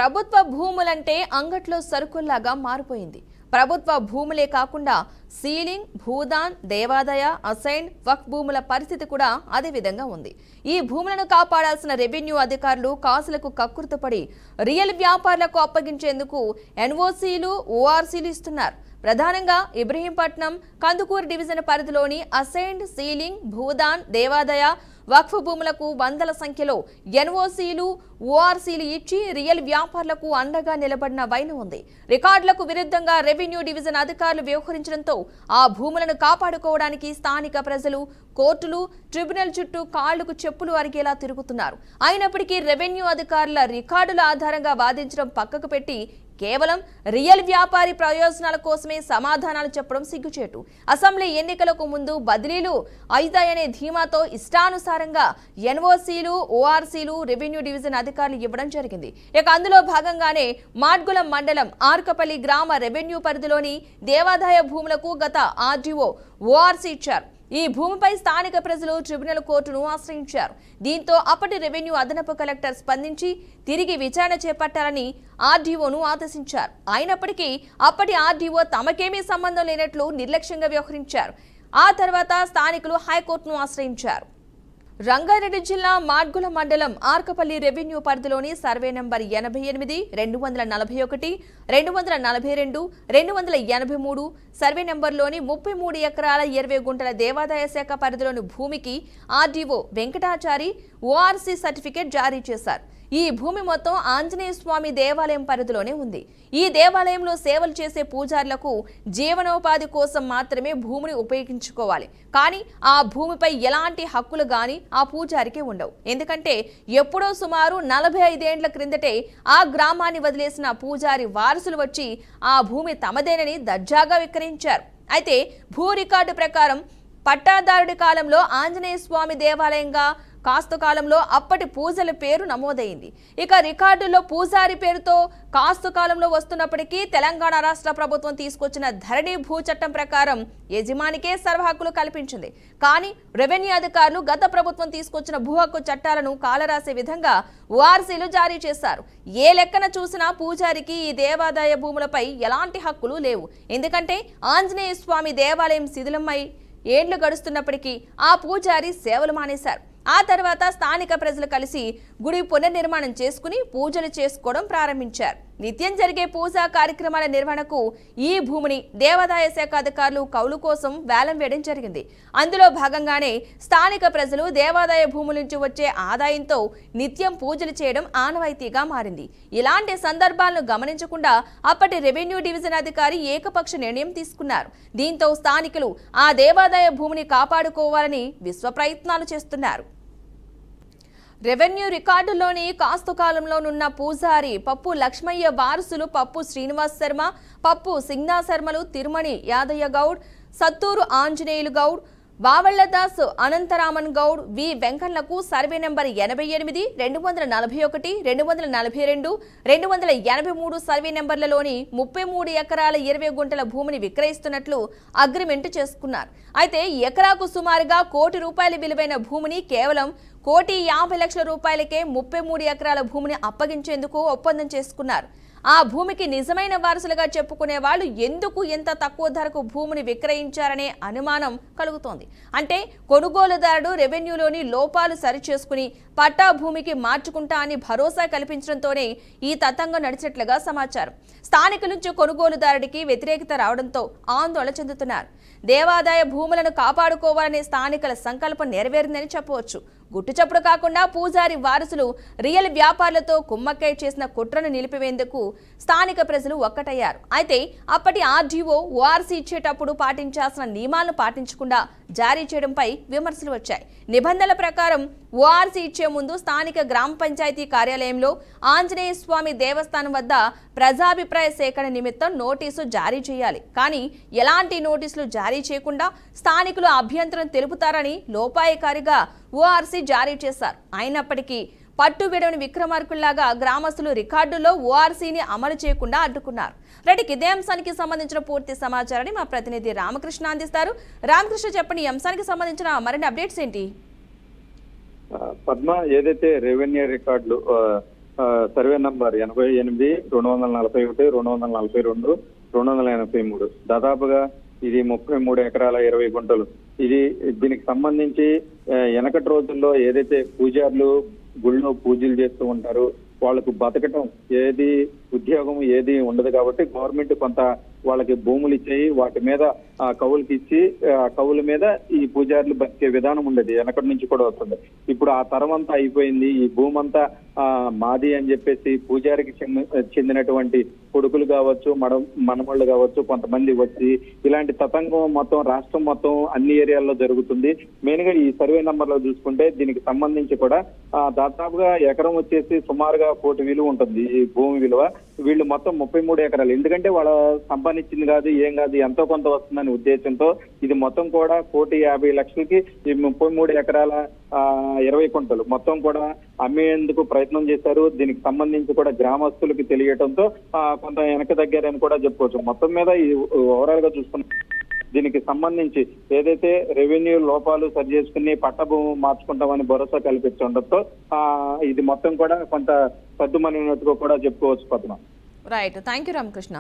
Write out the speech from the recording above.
ప్రభుత్వ భూములంటే అంగట్లో సరుకుల్లాగా మారిపోయింది. ప్రభుత్వ భూములే కాకుండా సీలింగ్, భూదాన్, దేవాదాయ, అసైన్, వక్ఫ్ భూముల పరిస్థితి కూడా అదే విధంగా ఉంది. ఈ భూములను కాపాడాల్సిన రెవెన్యూ అధికారులు కాసులకు కక్కుర్తపడి రియల్ వ్యాపారులకు అప్పగించేందుకు ఎన్ఓసీలు, ఓఆర్సీలు ఇస్తున్నారు. ప్రధానంగా ఇబ్రహీంపట్నం, కందుకూరు డివిజన్ పరిధిలోని అసైన్డ్, సీలింగ్, భూదాన్, దేవాదాయ, వక్ఫ్ భూములకు వందల సంఖ్యలో ఎన్ఓసీలు, ఓఆర్సీలు ఇచ్చి రియల్ వ్యాపారులకు అండగా నిలబడిన వైనం ఉంది. రికార్డులకు విరుద్ధంగా రెవెన్యూ డివిజన్ అధికారులు వ్యవహరించడంతో ఆ భూములను కాపాడుకోవడానికి స్థానిక ప్రజలు కోర్టులు, ట్రిబ్యునల్ చుట్టూ కాళ్లకు చెప్పులు అరిగేలా తిరుగుతున్నారు. అయినప్పటికీ రెవెన్యూ అధికారుల రికార్డుల ఆధారంగా వాదించడం పక్కకు పెట్టి కేవలం రియల్ వ్యాపారి ప్రయోజనాల కోసమే సమాధానాలు చెప్పడం సిగ్గుచేటు. అసెంబ్లీ ఎన్నికలకు ముందు బదిలీలు అవుతాయనే ధీమాతో ఇష్టానుసారంగా ఎన్ఓసీలు, ఓఆర్సీలు రెవెన్యూ డివిజన్ అధికారులు ఇవ్వడం జరిగింది. ఇక అందులో భాగంగానే మాడ్గులం మండలం ఆర్కపల్లి గ్రామ రెవెన్యూ పరిధిలోని దేవాదాయ భూములకు గత ఆర్డీఓ ఓఆర్సీ ఇచ్చారు. ఈ భూమిపై స్థానిక ప్రజలు ట్రిబ్యునల్ కోర్టును ఆశ్రయించారు. దీంతో అప్పటి రెవెన్యూ అదనపు కలెక్టర్ స్పందించి తిరిగి విచారణ చేపట్టాలని ఆర్డీఓను ఆదేశించారు. అయినప్పటికీ అప్పటి ఆర్డీఓ తమకేమీ సంబంధం లేనట్లు నిర్లక్ష్యంగా వ్యవహరించారు. ఆ తర్వాత స్థానికులు హైకోర్టును ఆశ్రయించారు. రంగారెడ్డి జిల్లా మాడ్గుల మండలం ఆర్కపల్లి రెవెన్యూ పరిధిలోని సర్వే నంబర్ 88, 241, 242, 283 సర్వే నంబర్లోని 33 ఎకరాల 20 గుంటల దేవాదాయ శాఖ పరిధిలోని భూమికి ఆర్డీఓ వెంకటాచారి ఓఆర్సీ సర్టిఫికేట్ జారీ చేశారు. ఈ భూమి మొత్తం ఆంజనేయ స్వామి దేవాలయం పరిధిలోనే ఉంది. ఈ దేవాలయంలో సేవలు చేసే పూజారులకు జీవనోపాధి కోసం మాత్రమే భూమిని ఉపయోగించుకోవాలి. కానీ ఆ భూమిపై ఎలాంటి హక్కులు గాని ఆ పూజారికి ఉండవు. ఎందుకంటే ఎప్పుడో సుమారు 45 ఏండ్ల క్రిందటే ఆ గ్రామాన్ని వదిలేసిన పూజారి వారసులు వచ్చి ఆ భూమి తమదేనని దర్జాగా విక్రయించారు. అయితే భూ రికార్డు ప్రకారం పట్టాదారుడి కాలంలో ఆంజనేయ స్వామి దేవాలయంగా, కాస్తు కాలంలో అప్పటి పూజల పేరు నమోదైంది. ఇక రికార్డుల్లో పూజారి పేరుతో కాస్తు కాలంలో వస్తున్నప్పటికీ తెలంగాణ రాష్ట్ర ప్రభుత్వం తీసుకొచ్చిన ధరణి భూ చట్టం ప్రకారం యజమానికే సర్వ హక్కులు కల్పించింది. కానీ రెవెన్యూ అధికారులు గత ప్రభుత్వం తీసుకొచ్చిన భూ హక్కు చట్టాలను కాలరాసే విధంగా ఓఆర్సీలు జారీ చేశారు. ఏ లెక్కన చూసినా పూజారికి ఈ దేవాదాయ భూములపై ఎలాంటి హక్కులు లేవు. ఎందుకంటే ఆంజనేయ స్వామి దేవాలయం శిథిలమై ఏండ్లు గడుస్తున్నప్పటికీ ఆ పూజారి సేవలు మానేశారు. ఆ తర్వాత స్థానిక ప్రజలు కలిసి గుడి పునర్నిర్మాణం చేసుకుని పూజలు చేసుకోవడం ప్రారంభించారు. నిత్యం జరిగే పూజా కార్యక్రమాల నిర్వహణకు ఈ భూమిని దేవాదాయ శాఖ అధికారులు కౌలు కోసం వేలం వేయడం జరిగింది. అందులో భాగంగానే స్థానిక ప్రజలు దేవాదాయ భూముల నుంచి వచ్చే ఆదాయంతో నిత్యం పూజలు చేయడం ఆనవాయితీగా మారింది. ఇలాంటి సందర్భాలను గమనించకుండా అప్పటి రెవెన్యూ డివిజన్ అధికారి ఏకపక్ష నిర్ణయం తీసుకున్నారు. దీంతో స్థానికులు ఆ దేవాదాయ భూమిని కాపాడుకోవాలని విశ్వ ప్రయత్నాలు చేస్తున్నారు. రెవెన్యూ రికార్డులోని కాస్తు కాలంలోనున్న పూజారి పప్పు లక్ష్మయ్య వారసులు పప్పు శ్రీనివాస్ శర్మ, పప్పు సింగ్నా శర్మలు, తిరుమణి యాదయ్య గౌడ్, సత్తూరు ఆంజనేయులు గౌడ్, బావళ్లదాస్ అనంతరామన్ గౌడ్, వి వెంకన్నకు సర్వే నెంబర్ 88, 241, 242, 283 సర్వే నెంబర్లలోని 33 ఎకరాల 20 గుంటల భూమిని విక్రయిస్తున్నట్లు అగ్రిమెంట్ చేసుకున్నారు. అయితే ఎకరాకు సుమారుగా ₹1,00,00,000 విలువైన భూమిని కేవలం ₹1,50,00,000 33 ఎకరాల భూమిని అప్పగించేందుకు ఒప్పందం చేసుకున్నారు. ఆ భూమికి నిజమైన వారసులుగా చెప్పుకునే వాళ్ళు ఎందుకు ఎంత తక్కువ ధరకు భూమిని విక్రయించారనే అనుమానం కలుగుతోంది. అంటే కొనుగోలుదారుడు రెవెన్యూలోని లోపాలు సరిచేసుకుని పట్టా భూమికి మార్చుకుంటా అని భరోసా కల్పించడంతోనే ఈ తతంగం నడిచినట్లుగా సమాచారం. స్థానికుల నుంచి కొనుగోలుదారుడికి వ్యతిరేకత రావడంతో ఆందోళన చెందుతున్నారు. దేవాదాయ భూములను కాపాడుకోవాలనే స్థానికుల సంకల్పం నెరవేరిందని చెప్పవచ్చు. గుట్టుచప్పుడు కాకుండా పూజారి వారసులు రియల్ వ్యాపారులతో కుమ్మక్కై చేసిన కుట్రను నిలిపివేందుకు స్థానిక ప్రజలు ఒక్కటయ్యారు. అయితే అప్పటి ఆర్డీఓ ఓఆర్సీ ఇచ్చేటప్పుడు పాటించాల్సిన నియమాలను పాటించకుండా జారీ చేయడంపై విమర్శలు వచ్చాయి. నిబంధనల ప్రకారం ఓఆర్సీ ఇచ్చే ముందు స్థానిక గ్రామ పంచాయతీ కార్యాలయంలో ఆంజనేయ స్వామి దేవస్థానం వద్ద ప్రజాభిప్రాయ సేకరణ నిమిత్తం నోటీసు జారీ చేయాలి. కానీ ఎలాంటి నోటీసులు జారీ చేయకుండా స్థానికులు అభ్యంతరం తెలుపుతారని లోపాయకారిగా ఓఆర్సీ జారీ చేశారు. అయినప్పటికీ పట్టు విడవని విక్రమార్కుల్లాగా గ్రామస్తులు రికార్డుల్లో ఓఆర్సీని అమలు చేయకుండా అడ్డుకున్నారు. రెడ్డికి ఇదే అంశానికి సంబంధించిన పూర్తి సమాచారాన్ని మా ప్రతినిధి రామకృష్ణ అందిస్తారు. రామకృష్ణ, చెప్పండి, ఈ అంశానికి సంబంధించిన మరిన్ని అప్డేట్స్ ఏంటి? పద్మ, ఏదైతే రెవెన్యూ రికార్డులు సర్వే నంబర్ 88, 241, 242, 283 దాదాపుగా ఇది 33 ఎకరాల 20 గుంటలు. దీనికి సంబంధించి వెనకటి రోజుల్లో ఏదైతే పూజారులు గుళ్ళో పూజలు చేస్తూ ఉంటారో వాళ్ళకు బతకటం ఏది ఉద్యోగం ఏది ఉండదు కాబట్టి గవర్నమెంట్ కొంత వాళ్ళకి భూములు ఇచ్చాయి, వాటి మీద కవులకి ఇచ్చి కవుల మీద ఈ పూజారులు బతికే విధానం ఉండేది, వెనకటి నుంచి కూడా వస్తుంది. ఇప్పుడు ఆ తరం అంతా అయిపోయింది. ఈ భూమి అంతా మాది అని చెప్పేసి పూజారికి చెందినటువంటి కొడుకులు కావచ్చు, మనమళ్ళు కావచ్చు, కొంతమంది వచ్చి ఇలాంటి తతంగం మొత్తం రాష్ట్రం మొత్తం అన్ని ఏరియాల్లో జరుగుతుంది. మెయిన్ గా ఈ సర్వే నంబర్ లో చూసుకుంటే దీనికి సంబంధించి కూడా దాదాపుగా ఎకరం వచ్చేసి సుమారుగా 1 కోటి విలువ ఉంటుంది ఈ భూమి విలువ. వీళ్ళు మొత్తం 33 ఎకరాలు, ఎందుకంటే వాళ్ళ సంపాదించింది కాదు ఏం కాదు ఎంతో కొంత వస్తుందనే ఉద్దేశంతో ఇది మొత్తం కూడా 1,50,00,000కి ఈ 33 ఎకరాల 20 గుంటలు మొత్తం కూడా అమ్మేందుకు ప్రయత్నం చేశారు. దీనికి సంబంధించి కూడా గ్రామస్తులకి తెలియటంతో కొంత వెనక దగ్గరని కూడా చెప్పుకోవచ్చు. మొత్తం మీద ఈ ఓవరాల్ గా చూసుకున్న దీనికి సంబంధించి ఏదైతే రెవెన్యూ లోపాలు సరి చేసుకుని పట్టభూమి మార్చుకుంటామని భరోసా కల్పించడంతో ఇది మొత్తం కూడా కొంత సద్దుమనినట్టుగా కూడా చెప్పుకోవచ్చు Padma. Right, thank you Ramakrishna.